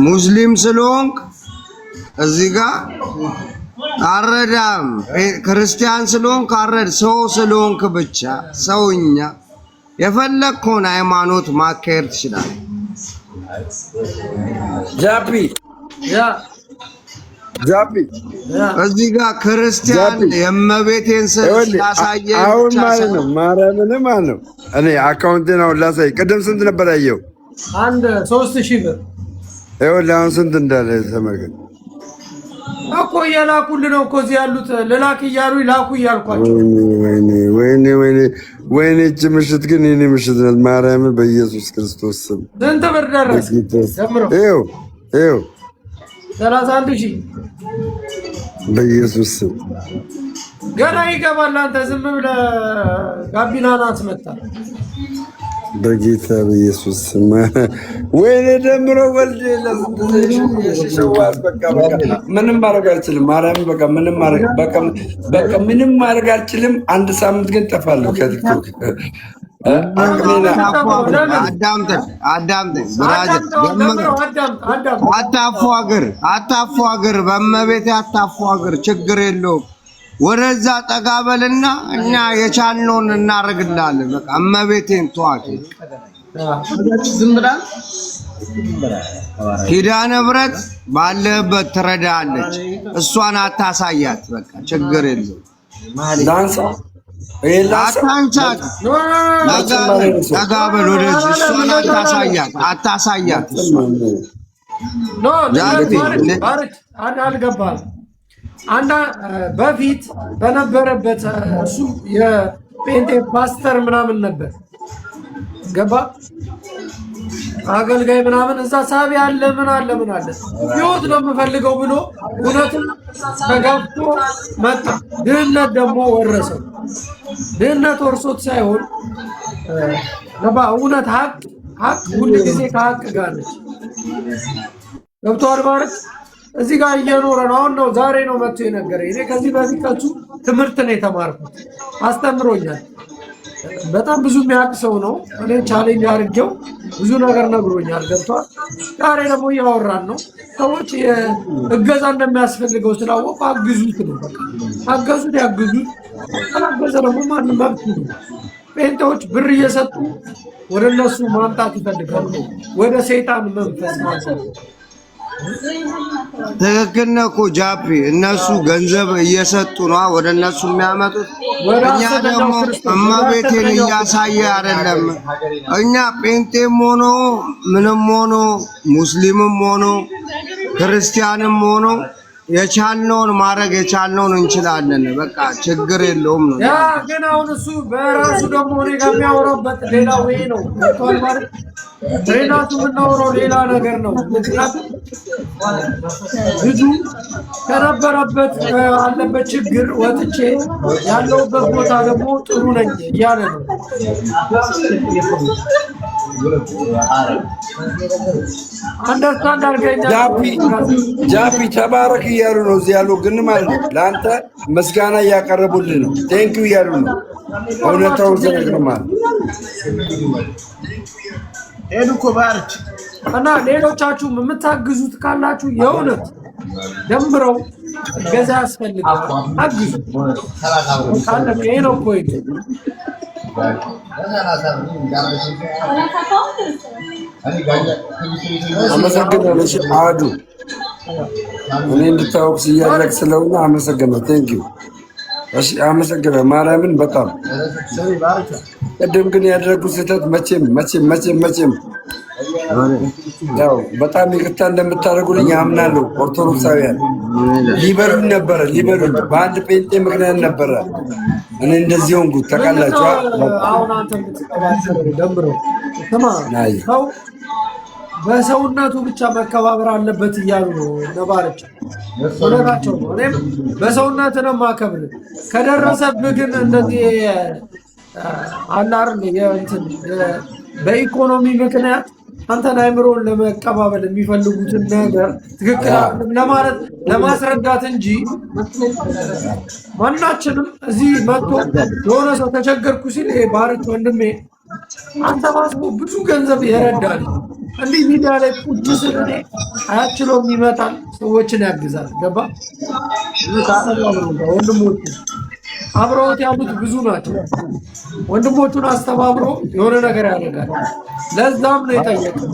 ሙስሊም ስለሆንክ እዚህ ጋር አረዳም ክርስቲያን ስለሆንክ አረድ ሰው ስለሆንክ ብቻ ሰውኛ የፈለግከውን ሃይማኖት ማካሄድ ትችላለህ። ጃፒ እዚህ ጋር ክርስቲያን የእመቤቴን ስላሳየ አሁን ማለት ነው ማርያምን ማለት ነው። እኔ አካውንቴን አሁን ላሳይ። ቅድም ስንት ነበር ያየው? አንድ 3000 ብር ይኸውልህ አሁን ስንት እንዳለ ተመልከት እኮ እየላኩልህ ነው እኮ እዚህ ያሉት ልላክ እያሉ ላኩ እያልኳቸው። ወይኔ እጅ ምሽት ግን የእኔ ምሽት ናት። ማርያምን በኢየሱስ ክርስቶስ ስም ስንት ብር ደረሰ? ይኸው 31000 በኢየሱስ ስም ገና ይገባል። አንተ ዝም ብለህ ጋቢናን አስመጣ። በጌታ በኢየሱስ ስም ወይኔ ደምሮ ወልድ ለሽዋስ በቃ ምንም ማድረግ አልችልም። ማርያምን በቃ ምንም ማድረግ አልችልም። አንድ ሳምንት ግን ጠፋለሁ ከቲክቶክ። አዳምጠኝ ብራዘር፣ አታፏግር፣ በእመቤቴ አታፏግር። ችግር የለውም። ወደዛ ጠጋ በልና እኛ የቻልነውን እናደርግልሃለን። በቃ እመቤቴን ተዋት። ዝም ብላ ኪዳነ ምሕረት ባለበት ትረዳለች። እሷን አታሳያት። በቃ ችግር የለውም። አታንቻት። ጠጋ በል ወደዚህ። እሷን አታሳያት። አልገባህም? በፊት በነበረበት እሱ የጴንጤ ፓስተር ምናምን ነበር። ገባ አገልጋይ ምናምን እዛ ሳቢ አለ ምን አለ ህይወት ነው የምፈልገው ብሎ እውነትም ተጋብቶ መጣ። ድህነት ደግሞ ወረሰው። ድህነት ወርሶት ሳይሆን እውነት ሀቅ ሁሉ ጊዜ ከሀቅ ጋር ነች። ገብቶሃል ማለት እዚህ ጋር እየኖረ ነው። አሁን ነው ዛሬ ነው መጥቶ የነገረኝ። እኔ ከዚህ በፊት ከሱ ትምህርት ነው የተማርኩት። አስተምሮኛል። በጣም ብዙ የሚያውቅ ሰው ነው። እኔ ቻሌንጅ አድርጌው ብዙ ነገር ነግሮኛል። ገብቷል። ዛሬ ደግሞ እያወራን ነው። ሰዎች እገዛ እንደሚያስፈልገው ስላወቁ አግዙት ነው። በቃ አገዙት፣ ያግዙት። አላገዘ ደግሞ ማንም መብት ነው። ጴንጤዎች ብር እየሰጡ ወደ እነሱ ማምጣት ይፈልጋሉ። ወደ ሰይጣን መንፈስ ማለት ነው። ትክክል ነው እኮ ጃፒ። እነሱ ገንዘብ እየሰጡ ነው ወደ እነሱ የሚያመጡት። እኛ ደግሞ እመቤቴን እያሳየ አይደለም። እኛ ጴንጤም ሆኖ ምንም ሆኖ ሙስሊምም ሆኖ ክርስቲያንም ሆኖ የቻልነውን ማድረግ የቻልነውን እንችላለን። በቃ ችግር የለውም ነው። ያ ግን አሁን እሱ በራሱ ደግሞ እኔ ጋር የሚያወራበት ሌላ ወይ ነው ማለት ሬናቱ የምናወራው ሌላ ነገር ነው። ምክንያቱም ብዙ ከነበረበት አለበት ችግር ወጥቼ ያለውበት ቦታ ደግሞ ጥሩ ነኝ እያለ ነው። አንደርስታንድ አድርገኛ ጃፒ ተባረክ እያሉ ነው እዚህ ያሉ ግን ማለት ነው ለአንተ ምስጋና እያቀረቡልህ ነው። ቴንኪው እያሉ ነው። እውነታውን ዘነግርማል ሄዱ እኮ ባርች እና ሌሎቻችሁም የምታግዙት ካላችሁ የእውነት ደምረው ገዛ ያስፈልጋል። አግዙ ካለ ነው እኮ አመሰግናለሁ። አዱ እኔ እንድታወቅ እያደረግ ስለሆነ አመሰግናለሁ። ቴንኪው። እሺ አመሰግናለሁ። ማርያምን በጣም ቅድም ግን ያደረጉት ስህተት መቼም ያው በጣም ይቅርታ እንደምታደርጉልኝ አምናለሁ። ኦርቶዶክሳውያን ሊበሉን ነበረ በአንድ ጴንጤ ምክንያት ነበረ እኔ እንደዚህ ሆንኩት። ታውቃላችሁ። አሁን አንተ የምትቀባጥረው ደምረው ሰው በሰውነቱ ብቻ መከባበር አለበት እያሉ ነው ነባሮች። እውነታቸው ነው። እኔም በሰውነት ነው የማከብር። ከደረሰብህ ግን እንደዚህ አላር የእንትን በኢኮኖሚ ምክንያት አንተን አይምሮን ለመቀባበል የሚፈልጉትን ነገር ትክክል ለማለት ለማስረዳት እንጂ ማናችንም እዚህ መጥቶ የሆነ ሰው ተቸገርኩ ሲል ባርት ወንድሜ አንተ ባስቦ ብዙ ገንዘብ ይረዳል። እንዲህ ሚዲያ ላይ ቁጭ ስለኔ አያችለውም ይመጣል፣ ሰዎችን ያግዛል። ገባ ወንድሞቹ አብረውት ያሉት ብዙ ናቸው። ወንድሞቹን አስተባብሮ የሆነ ነገር ያደርጋል። ለዛም ነው የጠየቀው።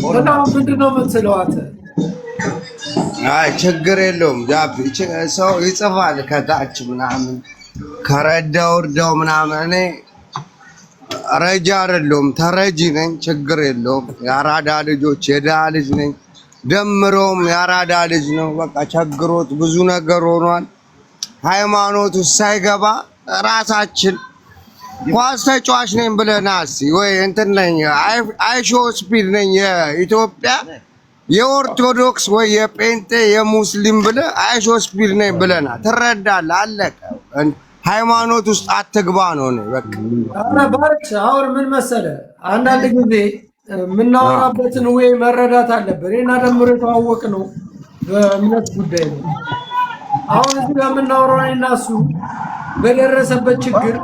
በጣም ምንድነው የምትለው አንተ? አይ ችግር የለውም ጃፒ ሰው ይጽፋል ከታች ምናምን ከረዳው እርዳው ምናምን። እኔ ረጃ አይደለሁም ተረጂ ነኝ። ችግር የለውም። የአራዳ ልጆች የድሃ ልጅ ነኝ። ደምሮም የአራዳ ልጅ ነው። በቃ ቸግሮት ብዙ ነገር ሆኗል። ሃይማኖቱ ሳይገባ ራሳችን ኳስ ተጫዋች ነኝ ብለና እስኪ ወይ እንትን ነኝ አይሾ ስፒድ ነኝ የኢትዮጵያ የኦርቶዶክስ ወይ የጴንጤ የሙስሊም ብለህ አይሾ ስፒድ ነኝ ብለና ትረዳለህ። አለቀ። ሃይማኖት ውስጥ አትግባ ነው ነው በቃ። ባርች አሁን ምን መሰለህ አንዳንድ ጊዜ የምናወራበትን ወይ መረዳት አለብን። እኔና ደምሮ የተዋወቅ ነው በእምነት ጉዳይ ነው። አሁን እዚህ ጋር የምናወራው እኔና እሱ በደረሰበት ችግር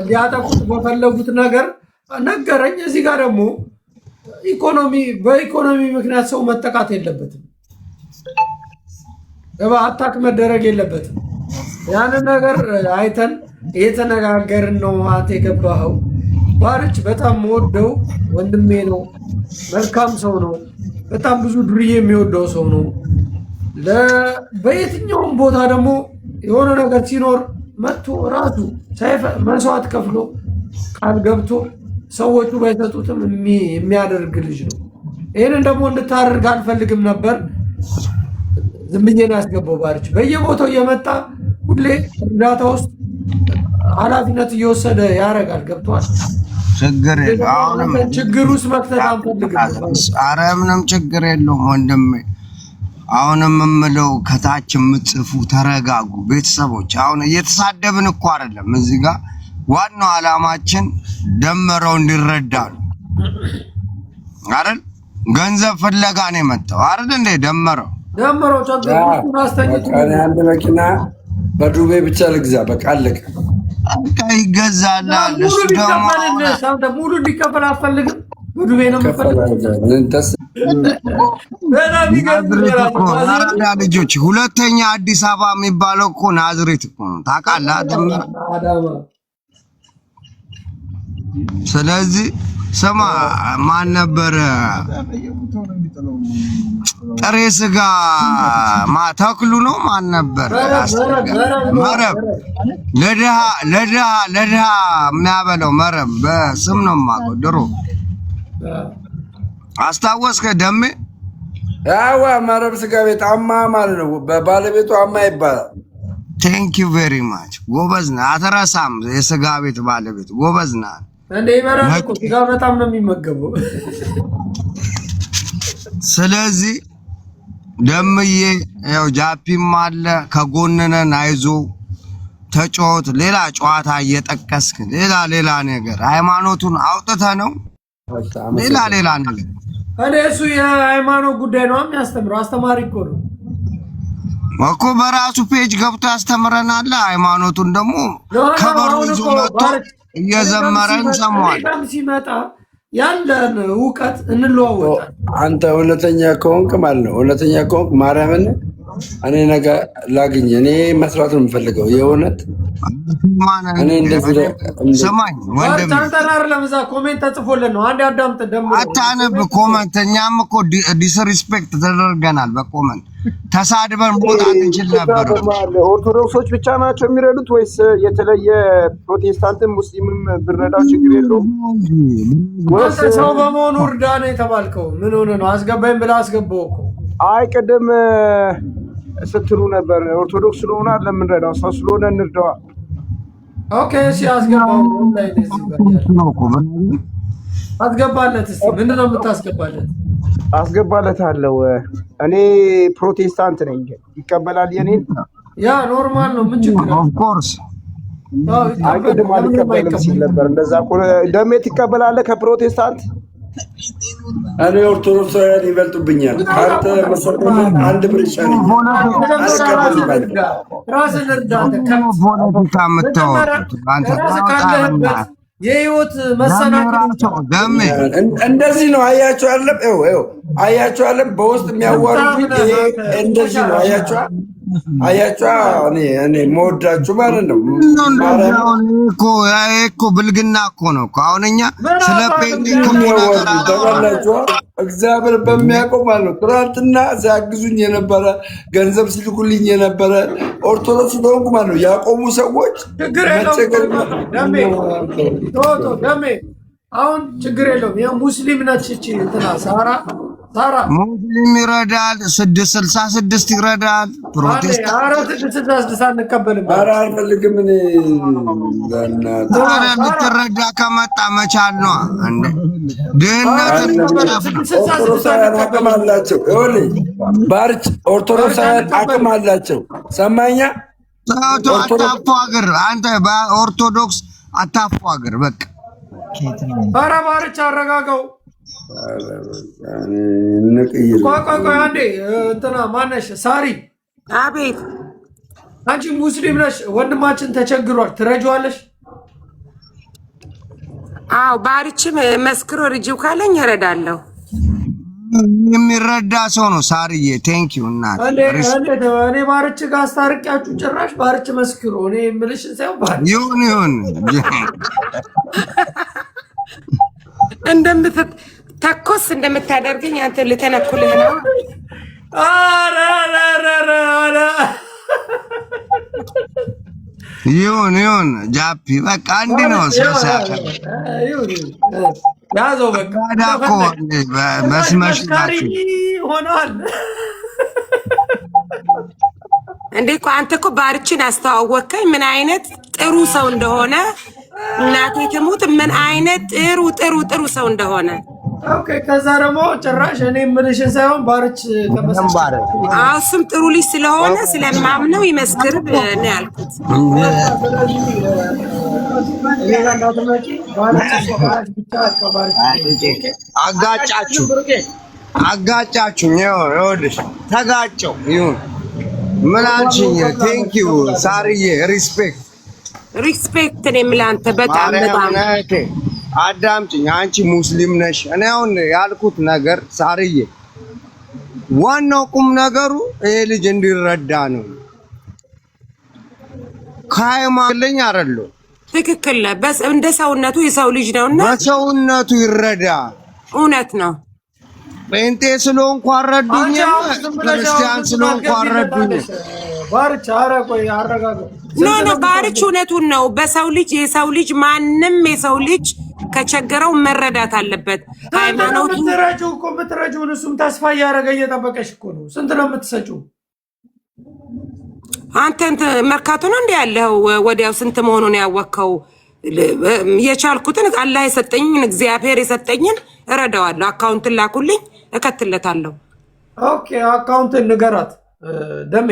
ሊያጠቁት በፈለጉት ነገር ነገረኝ። እዚህ ጋር ደግሞ በኢኮኖሚ ምክንያት ሰው መጠቃት የለበትም። አታክ መደረግ የለበትም። ያንን ነገር አይተን የተነጋገርን ነው። አንተ የገባኸው ባርች በጣም ወደው ወንድሜ ነው። መልካም ሰው ነው። በጣም ብዙ ዱርዬ የሚወደው ሰው ነው። በየትኛውም ቦታ ደግሞ የሆነ ነገር ሲኖር መጥቶ ራሱ መስዋዕት ከፍሎ ቃል ገብቶ ሰዎቹ ባይሰጡትም የሚያደርግ ልጅ ነው። ይህንን ደግሞ እንድታደርግ አልፈልግም ነበር። ዝም ብዬ ነው ያስገባው። ባርች በየቦታው እየመጣ ሁሌ እርዳታ ውስጥ ኃላፊነት እየወሰደ ያደርጋል። ገብቷል። ችግር የለውም። አሁንም ችግር ውስጥ መክተት አንፈልግም። ኧረ ምንም ችግር የለውም ወንድሜ። አሁንም የምለው ከታች የምትጽፉ ተረጋጉ ቤተሰቦች። አሁን እየተሳደብን እኮ አይደለም እዚህ ጋር ዋናው ዓላማችን ደመረው እንዲረዳ ነው አይደል? ገንዘብ ፍለጋ ነው የመጣው አይደል እንዴ? ደመረው አንድ መኪና በዱቤ ብቻ ልግዛ በቃ አለቀ። በቃ ይገዛል። እሱ ደግሞ ሙሉ እንዲከፈል አትፈልግም። በዱቤ ነው አራዳ ልጆች ሁለተኛ አዲስ አበባ የሚባለው እኮ ናዝሬት እኮ ነው ታውቃለህ? ደመረ ስለዚህ ስማ ማን ነበረ ጥሬ ስጋ ተክሉ ነው ማን ነበር? መረብ ለድሃ የሚያበለው መረብ በስም ነው የማውቀው ድሮ። አስታወስከ ደሜ? ያዋ መረብ ስጋ ቤት አማ ማለት ነው። ባለቤቱ አማ ይባላል። ቴንክ ዩ ቬሪ ማች ጎበዝ ነህ። አትረሳም። የስጋ ቤት ባለቤት ጎበዝ ነህ። እንዴ ይበራል እኮ ስጋ በጣም ነው የሚመገበው። ስለዚህ ደምዬ ያው ጃፒም አለ ከጎንነን አይዞ ተጫወት። ሌላ ጨዋታ እየጠቀስክ ሌላ ነገር ሃይማኖቱን አውጥተህ ነው ሌላ ነገር እኔ እሱ የሃይማኖት ጉዳይ ነው የሚያስተምረው። አስተማሪ እኮ ነው እኮ በራሱ ፔጅ ገብቶ ያስተምረናል። ሃይማኖቱን ደግሞ ከበሩ ይዞ መጥቶ እየዘመረን ሰማዋል። ሲመጣ ያለን እውቀት እንለዋወጣለን። አንተ እውነተኛ ከሆንክ ማለት ነው እውነተኛ ከሆንክ ማርያምን እኔ ነገ ላግኝ። እኔ መስራት ነው የምፈልገው የእውነት እኔ እንደዚህ ሰማኝ ወንድም ታንተናር ለምዛ ኮሜንት ተጽፎልን ነው። አንድ አዳምጥ ደሞ አታነብ ኮሜንት። እኛም እኮ ዲስሪስፔክት ተደርገናል። በኮሜንት ተሳድበን መውጣት እንችል ነበር። ኦርቶዶክሶች ብቻ ናቸው የሚረዱት ወይስ የተለየ ፕሮቴስታንትም ሙስሊምም ብንረዳው ችግር የለውም? ወይስ ሰው በመሆኑ እርዳ ነው የተባልከው? ምን ሆነ ነው አስገባኝ ብለህ አስገባው እኮ። አይ ቅድም ስትሉ ነበር ኦርቶዶክስ ስለሆነ ለምንረዳው ሰው ስለሆነ እንርዳዋ። ኦኬ እሺ አስገባው ላይ አስገባለት። እስቲ ምንድነው የምታስገባለት? አስገባለታለሁ። እኔ ፕሮቴስታንት ነኝ። ይቀበላል የኔን? ያ ኖርማል ነው። ምን ችግር ነው? ኦፍ ኮርስ አይቀድም አልቀበልም ሲል ነበር። እንደዛ እኮ ደሜ ትቀበላለህ ከፕሮቴስታንት? እኔ ኦርቶዶክሳውያን ይበልጡብኛል። ካንተ መሰለኝ አንድ ብር ይሻለኛል። ራስን እርዳታ ፖለቲካ የምታወጡት አንተ ታውቃለህ። የህይወት መሰናክል ደሜ እንደዚህ ነው። አያችሁ አይደለም? ይኸው አያችሁ አይደለም? በውስጥ የሚያዋርዱኝ እንደዚህ ነው። አያችሁ እኔ መወዳችሁ ማለት ነው። እኮ ብልግና እኮ ነው። አሁን እኛ ስለ ጴንጤ ተበላችኋ። እግዚአብሔር በሚያውቀው ማለት ነው። ትናንትና ሲያግዙኝ የነበረ ገንዘብ ሲልኩልኝ የነበረ ኦርቶዶክስ ስለሆንኩ ማለት ነው ያቆሙ ሰዎች ደሜ አሁን ችግር የለውም። ሙስሊም ነች እቺ እንትና ሳራ ሙስሊም ይረዳል፣ 666 ይረዳል። ፕሮቴስታንት 666 አንቀበልም። ኧረ አልፈልግም እኔ ልትረዳ ከመጣ መቻል ነው። ድህነትን ኦርቶዶክሳውያን አቅም አላቸው። ይኸውልህ ባርች ኦርቶዶክሳውያን አቅም አላቸው። ሰማኛ አታፏግር አንተ በኦርቶዶክስ አታፏግር። በቃ ኧረ ባርች አረጋጋው። ቆይ አንዴ እንትና ማነሽ ሳሪ? አቤት። አንቺ ሙስሊም ነሽ፣ ወንድማችን ተቸግሯል፣ ትረጂዋለሽ? አዎ ባርችም መስክሮ ርጂው ካለኝ እረዳለሁ። የሚረዳ ሰው ነው ሳርዬ። ቴንኪዩ እናት። እኔ ባርች ጋር አስታርቂያችሁ ጭራሽ ባርች መስክሮ እኔ የምልሽ ሳይሆን ባርች ይሁን ተኮስ እንደምታደርገኝ አንተ ልተነኩልህ ነው። ይሁን ጃፒ በቃ እንዲ ነው። ያዘው በቃ ዳኮ መስመሽ ሆኗል እንዴ እኮ አንተ እኮ ባርችን አስተዋወቅከኝ ምን አይነት ጥሩ ሰው እንደሆነ። እናቴ ትሙት ምን አይነት ጥሩ ሰው እንደሆነ። ኦኬ ከዛ ደግሞ ጭራሽ እኔ የምልሽን ሳይሆን ባርች ከመሰከረ እሱም ጥሩ ልጅ ስለሆነ ስለማምነው ይመስክር ነው ያልኩት። አጋጫችሁ ይኸውልሽ ተጋጨው። ይሁን ምን አልሽኝ? ቴንኪው ሳርዬ ሪስፔክት እኔ የምልህ አንተ በጣም አዳምጪኝ። አንቺ ሙስሊም ነሽ። እኔ አሁን ያልኩት ነገር ሳርዬ፣ ዋናው ቁም ነገሩ ይሄ ልጅ እንዲረዳ ነው። ከሃይማኖትለኝ አይደለም። ትክክል ነህ። እንደ ሰውነቱ የሰው ልጅ ነውና በሰውነቱ ይረዳ። እውነት ነው። ጴንጤ ስለሆንኩ አረዱኝ፣ ክርስቲያን ስለሆንኩ አረዱኝ። ባርች ቆይ አረጋጋው። ኖ ባርች እውነቱን ነው። በሰው ልጅ የሰው ልጅ ማንም የሰው ልጅ ከቸገረው መረዳት አለበት። ሃይማኖቱ የምትረጂውን እሱም ተስፋ እያደረገ እየጠበቀሽ እኮ ነው። ስንት ነው የምትሰጪው? አንተ መርካቶ ነው እንዲ ያለው ወዲያው ስንት መሆኑን ያወቅከው። የቻልኩትን አላህ የሰጠኝን እግዚአብሔር የሰጠኝን እረዳዋለሁ። አካውንትን ላኩልኝ እከትለታለሁ። ኦኬ አካውንትን ንገራት ደሜ።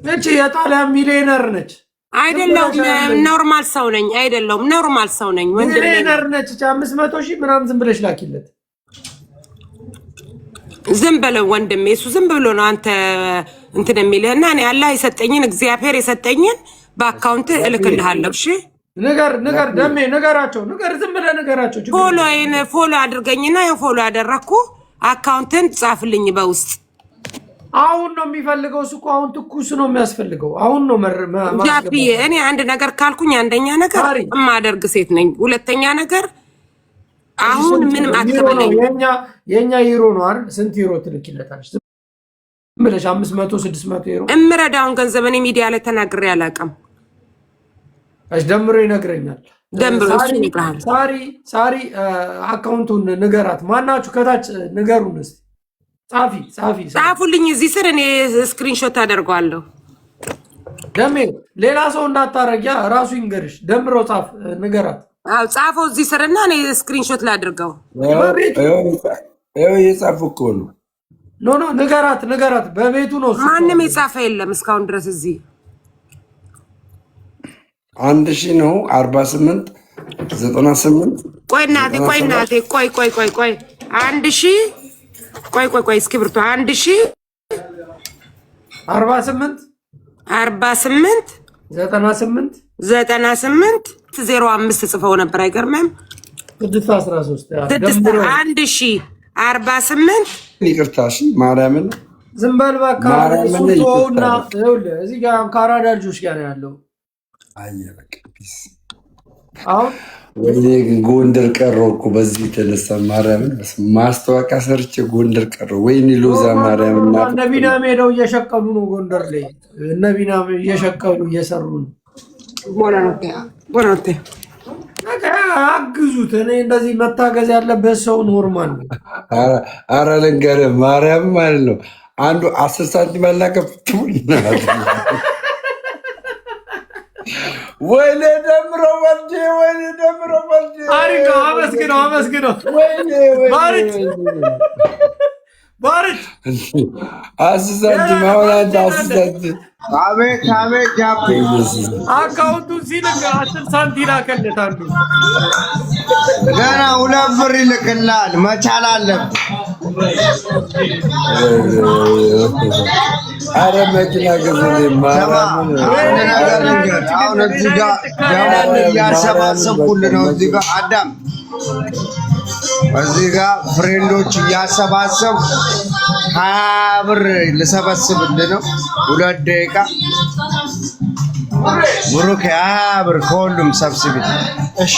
እቺ የጣሊያን ሚሊዮነር ነች አይደለም? ኖርማል ሰው ነኝ አይደለም? ኖርማል ሰው ነኝ። ሚሊዮነር ነች። 500,000 ምናምን ዝም ብለሽ ላኪለት። ዝም በለው ወንድሜ፣ እሱ ዝም ብሎ ነው አንተ እንትን የሚልህና እኔ አላህ የሰጠኝን እግዚአብሔር የሰጠኝን በአካውንት እልክልሃለሁ። እሺ ንገር ደሜ፣ ንገራቸው፣ ዝም ብለህ ንገራቸው። ፎሎ አድርገኝና ፎሎ ያደረኩ አካውንትን ጻፍልኝ በውስጥ። አሁን ነው የሚፈልገው እሱ እኮ አሁን ትኩስ ነው የሚያስፈልገው። አሁን ነው ጃፒዬ፣ እኔ አንድ ነገር ካልኩኝ አንደኛ ነገር የማደርግ ሴት ነኝ። ሁለተኛ ነገር አሁን ምንም አትበለኝ። የኛ ዩሮ ነው አይደል? ስንት ዩሮ ትልኪለታለሽ? ብለሽ 500 600 ዩሮ እምረዳውን ገንዘብ እኔ ሚዲያ ላይ ተናግሬ አላውቅም። ደምሮ ይነግረኛል። ደምሮ ይነግራል። ሳሪ አካውንቱን ንገራት። ማናችሁ ከታች ንገሩን እስቲ። ጻፉልኝ እዚህ ስር እኔ ስክሪንሾት አደርገዋለሁ። ደሜ ሌላ ሰው እንዳታረጊያ ራሱ ይንገርሽ። ደምሮ ጻፍ ንገራት። አዎ ጻፈው እዚህ ስርና እኔ ስክሪንሾት ላድርገው። የጻፉ እኮ ነው። ኖ ንገራት። በቤቱ ነው። ማንም የጻፈ የለም እስካሁን ድረስ። እዚህ 1000 ነው 48 98 ቆይ እናቴ ቆይ 1000 ቆይ እስክብርቱ 1000 48 98 05 ጽፈው ነበር አይገርምም 613 1048 ይቅርታ እሺ ማርያምን ዝም በል እባክህ ሱቶና ይኸውልህ እዚህ ጋር ካራዳ ልጆች ጋር ያለው አየበቃ ፒስ አሁን ወይኔ ጎንደር ቀረው እኮ በዚህ የተነሳ ማርያምን ማስታወቂያ ሰርቼ ጎንደር ቀረው ወይኔ ሎዛ ማርያምና ነቢና ሄደው እየሸቀሉ ነው ጎንደር ላይ ነቢና እየሸቀሉ እየሰሩ ነው ቦራቴ አግዙት እኔ እንደዚህ መታገዝ ያለበት ሰው ኖርማል ነው ኧረ ልንገርህ ማርያም ማለት ነው አንዱ 10 ሳንቲም አላከፍ ትውልና ወይኔ ደምሮ ወልዴ አሪካ አመስግነው ባርች 10 ሳንቲም አሁን አንተ 10 ሳንቲም አቤት ጃፒ አካውንቱን ሲልክ 10 ሳንቲም ላከለታሉ ገና 2 ብር ይልክልሃል መቻል አለብህ አረ መኪና ገዝልኝ ማርያምን አሁን እዚህ ጋር ደሞ እያሰባሰብኩልህ ነው እዚህ ጋር አዳም እዚህ ጋር ፍሬንዶች እያሰባሰብ 20 ብር ልሰበስብልህ ነው 2 ደቂቃ ብሩክ 20 ብር ከሁሉም ሰብስብ እሺ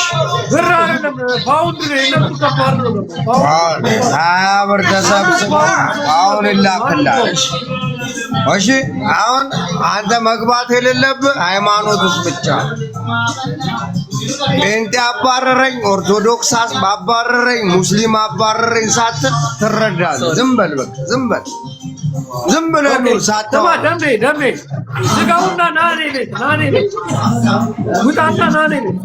ብር አይደለም ፓውንድ ነው የነሱ ከባድ ነው 20 ብር ተሰብስብ አሁን ይላክልሃል እሺ አሁን አንተ መግባት የሌለብህ ሃይማኖት ውስጥ ብቻ ጴንጤ አባረረኝ ኦርቶዶክስ አባረረኝ ሙስሊም አባረረኝ ሳትል ትረዳለህ ዝም በል በቃ ዝም ብለህ ነው ሳትተው ደሜ ዝጋውና ናኔ ቤት ውጣና ናኔ ቤት